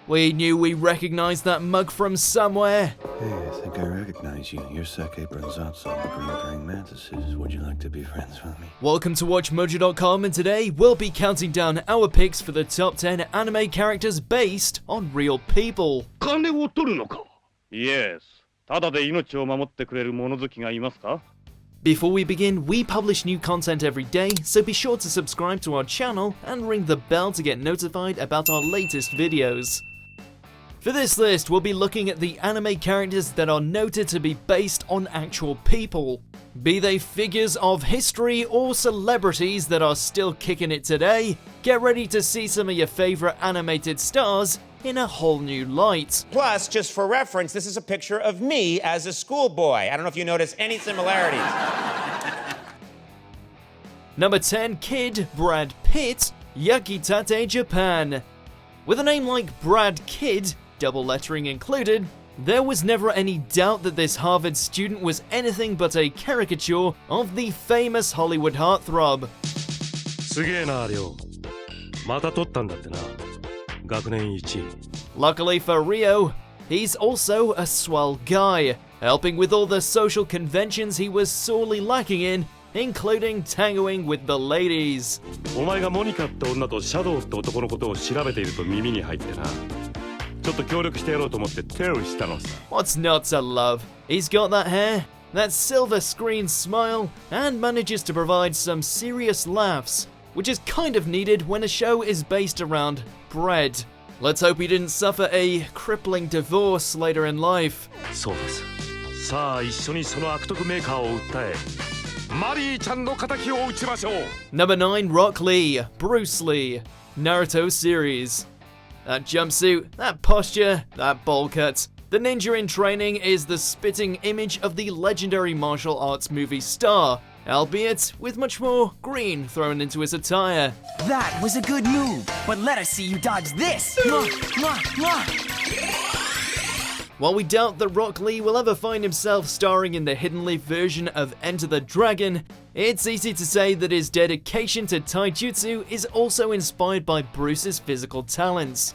We knew we recognized that mug from somewhere. Hey, I think I recognize you. Your sake burns out some green-praying mantises. Would you like to be friends with me? Welcome to WatchMojo.com, and today we'll be counting down our picks for the top 10 anime characters based on real people. 金を取るのか? Yes. ただで命を守ってくれる物好きがいますか? Before we begin, we publish new content every day, so be sure to subscribe to our channel and ring the bell to get notified about our latest videos. For this list, we'll be looking at the anime characters that are noted to be based on actual people. Be they figures of history or celebrities that are still kicking it today, get ready to see some of your favorite animated stars in a whole new light. Plus, just for reference, this is a picture of me as a schoolboy. I don't know if you notice any similarities. Number 10, Kid Brad Pitt, Yakitate Japan. With a name like Brad Kid, double lettering included, there was never any doubt that this Harvard student was anything but a caricature of the famous Hollywood heartthrob. すげえな、亮。また取ったんだってな。学年1位。Luckily for Rio, he's also a swell guy, helping with all the social conventions he was sorely lacking in, including tangoing with the ladies. お前がモニカって女とシャドウって男のことを調べていると耳に入ってな。ちょっと協力してやろうと思って手をしたのさ。What's not to love? He's got that hair, that silver screen smile, and manages to provide some serious laughs, which is kind of needed when a show is based around bread. Let's hope he didn't suffer a crippling divorce later in life. そうです。さあ一緒にその悪徳メーカーを訴え、マリーちゃんの仇を討ちましょう。Number 9, Rock Lee, Bruce Lee, Naruto series. That jumpsuit, that posture, that bowl cut. The ninja in training is the spitting image of the legendary martial arts movie star, albeit with much more green thrown into his attire. That was a good move, but let us see you dodge this! While we doubt that Rock Lee will ever find himself starring in the Hidden Leaf version of Enter the Dragon, it's easy to say that his dedication to taijutsu is also inspired by Bruce's physical talents.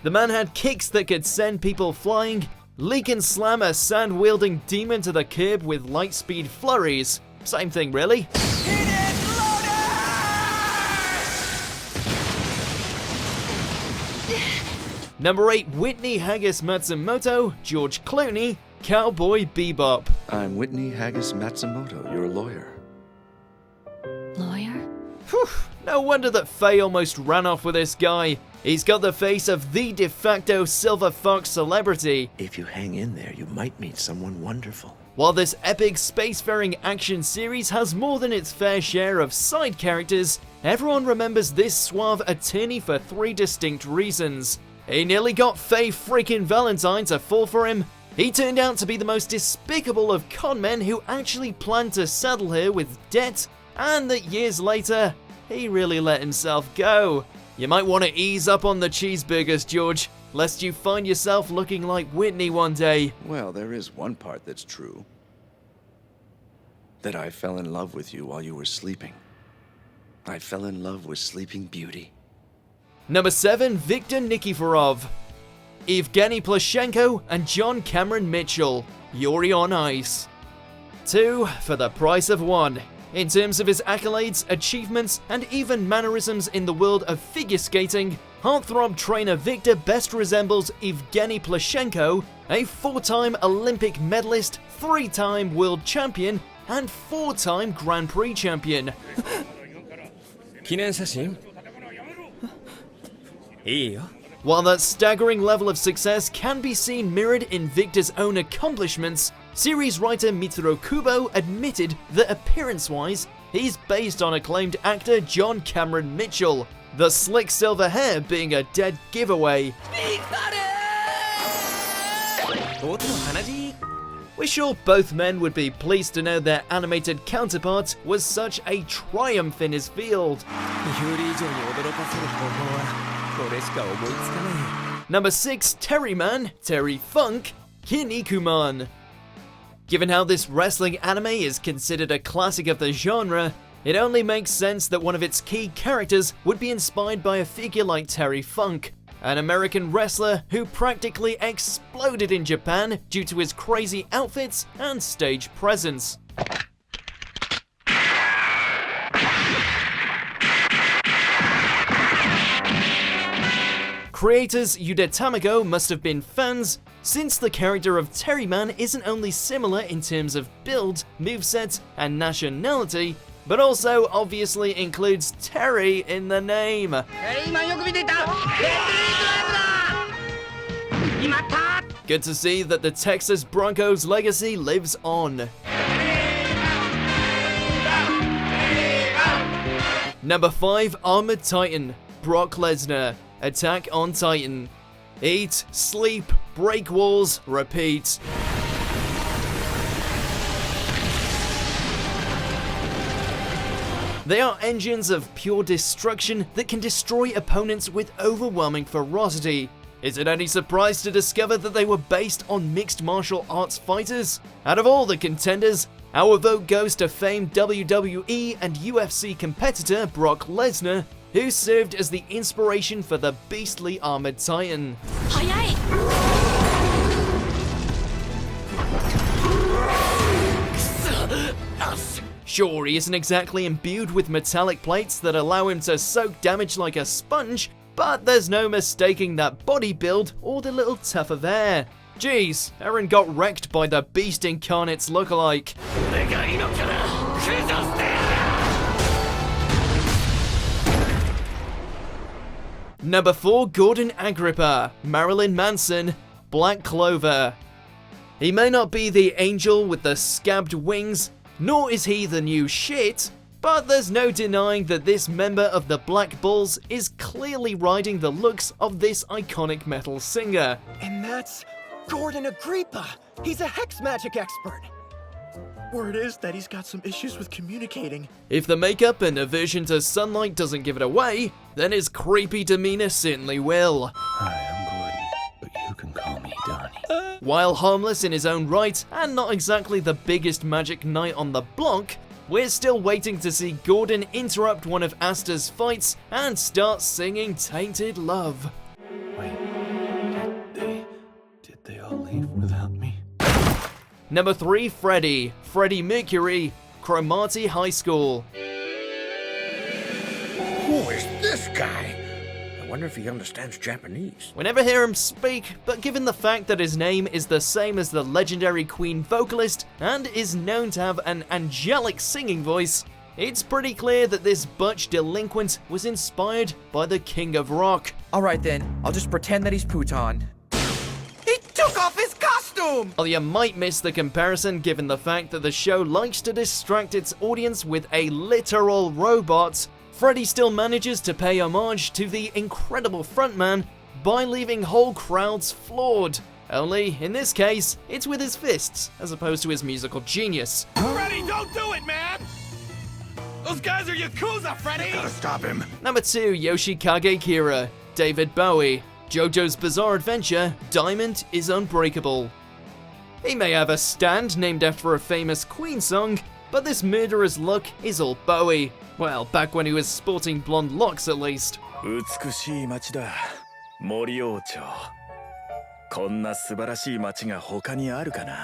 The man had kicks that could send people flying. Lee can slam a sand-wielding demon to the curb with light-speed flurries. Same thing, really. Number 8, Whitney Haggis Matsumoto, George Clooney, Cowboy Bebop. I'm Whitney Haggis Matsumoto, your lawyer. Lawyer? Whew, no wonder that Faye almost ran off with this guy. He's got the face of the de facto Silver Fox celebrity. If you hang in there, you might meet someone wonderful. While this epic spacefaring action series has more than its fair share of side characters, everyone remembers this suave attorney for 3 distinct reasons. He nearly got Faye freaking Valentine to fall for him. He turned out to be the most despicable of conmen who actually planned to saddle her with debt, and that years later, he really let himself go. You might want to ease up on the cheeseburgers, George, lest you find yourself looking like Whitney one day. Well, there is one part that's true. That I fell in love with you while you were sleeping. I fell in love with Sleeping Beauty. Number 7, Viktor Nikiforov, Evgeni Plushenko, and John Cameron Mitchell, Yuri on Ice. 2 for the price of 1. In terms of his accolades, achievements, and even mannerisms in the world of figure skating, heartthrob trainer Viktor best resembles Evgeni Plushenko, a 4-time Olympic medalist, 3-time world champion, and 4-time Grand Prix champion. 記念写真? いいよ. While that staggering level of success can be seen mirrored in Victor's own accomplishments, series writer Mitsuru Kubo admitted that appearance-wise, he's based on acclaimed actor John Cameron Mitchell, the slick silver hair being a dead giveaway. We're sure both men would be pleased to know their animated counterpart was such a triumph in his field. Number 6, Terryman, Terry Funk, Kinnikuman. Given how this wrestling anime is considered a classic of the genre, It only makes sense that one of its key characters would be inspired by a figure like Terry Funk, an American wrestler who practically exploded in Japan due to his crazy outfits and stage presence. Creators Yuda Tamago must have been fans, since the character of Terryman isn't only similar in terms of build, moveset, and nationality, but also obviously includes Terry in the name. Good to see that the Texas Broncos legacy lives on. Number 5, Armored Titan, Brock Lesnar, Attack on Titan. Eat, sleep, break walls, repeat. They are engines of pure destruction that can destroy opponents with overwhelming ferocity. Is it any surprise to discover that they were based on mixed martial arts fighters? Out of all the contenders, our vote goes to famed WWE and UFC competitor Brock Lesnar, who served as the inspiration for the beastly Armored Titan. Sure, he isn't exactly imbued with metallic plates that allow him to soak damage like a sponge, but there's no mistaking that body build or the little tuft of hair. Jeez, Aaron got wrecked by the Beast Incarnate's lookalike. Number 4, Gordon Agrippa, Marylin Manson, Black Clover. He may not be the angel with the scabbed wings, nor is he the new shit, but there's no denying that this member of the Black Bulls is clearly riding the looks of this iconic metal singer. And that's Gordon Agrippa. He's a hex magic expert. Word is that he's got some issues with communicating. If the makeup and aversion to sunlight doesn't give it away, then his creepy demeanor certainly will. Hi, I'm Gordon, but you can call me Donnie. While harmless in his own right, and not exactly the biggest magic knight on the block, we're still waiting to see Gordon interrupt one of Asta's fights and start singing Tainted Love. Wait, did they all leave without me? Number 3, Freddie Mercury, Cromartie High School. Who is this guy? I wonder if he understands Japanese. We never hear him speak, but given the fact that his name is the same as the legendary Queen vocalist and is known to have an angelic singing voice, it's pretty clear that this butch delinquent was inspired by the King of Rock. Alright then, I'll just pretend that he's Puton. He took off his costume! Well, you might miss the comparison given the fact that the show likes to distract its audience with a literal robot. Freddie still manages to pay homage to the incredible frontman by leaving whole crowds floored. Only, in this case, it's with his fists, as opposed to his musical genius. Freddie, don't do it, man! Those guys are Yakuza, Freddie! Gotta stop him. Number 2, Yoshikage Kira, David Bowie, JoJo's Bizarre Adventure, Diamond is Unbreakable. He may have a stand named after a famous Queen song, but this murderer's look is all Bowie. Well, back when he was sporting blonde locks at least. 美しい街だ、森王朝。こんな素晴らしい街が他にあるかな。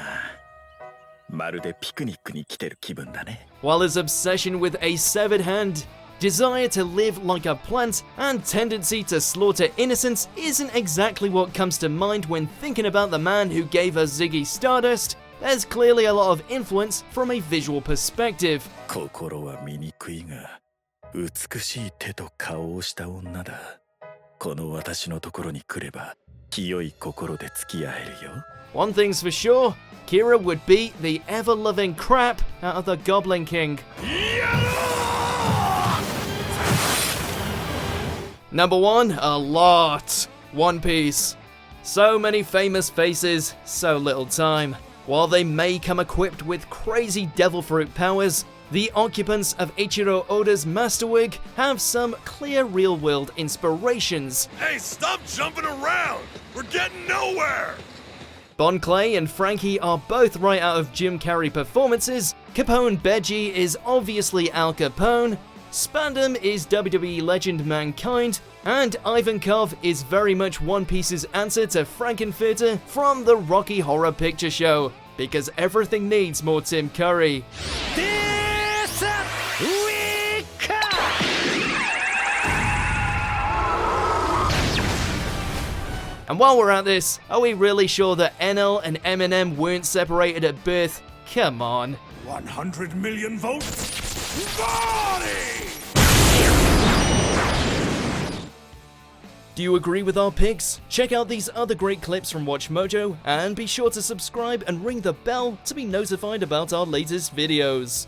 まるでピクニックに来てる気分だね。While his obsession with a severed hand, desire to live like a plant, and tendency to slaughter innocents isn't exactly what comes to mind when thinking about the man who gave us Ziggy Stardust, there's clearly a lot of influence from a visual perspective. 心は醜いが、美しい手と顔をした女だ。この私のところに来れば、清い心で付き合えるよ。One thing's for sure, Kira would beat the ever-loving crap out of the Goblin King. Number 1, a lot. One Piece. So many famous faces, so little time. While they may come equipped with crazy devil fruit powers, the occupants of Ichiro Oda's masterwork have some clear real-world inspirations. Hey, stop jumping around! We're getting nowhere! Bon Clay and Frankie are both right out of Jim Carrey performances, Capone Beji is obviously Al Capone, Spandam is WWE legend Mankind, and Ivankov is very much One Piece's answer to Frankenfurter from the Rocky Horror Picture Show, because everything needs more Tim Curry. This we come! And while we're at this, are we really sure that NL and Eminem weren't separated at birth? Come on. 100 million votes? Body! Do you agree with our picks? Check out these other great clips from WatchMojo, and be sure to subscribe and ring the bell to be notified about our latest videos.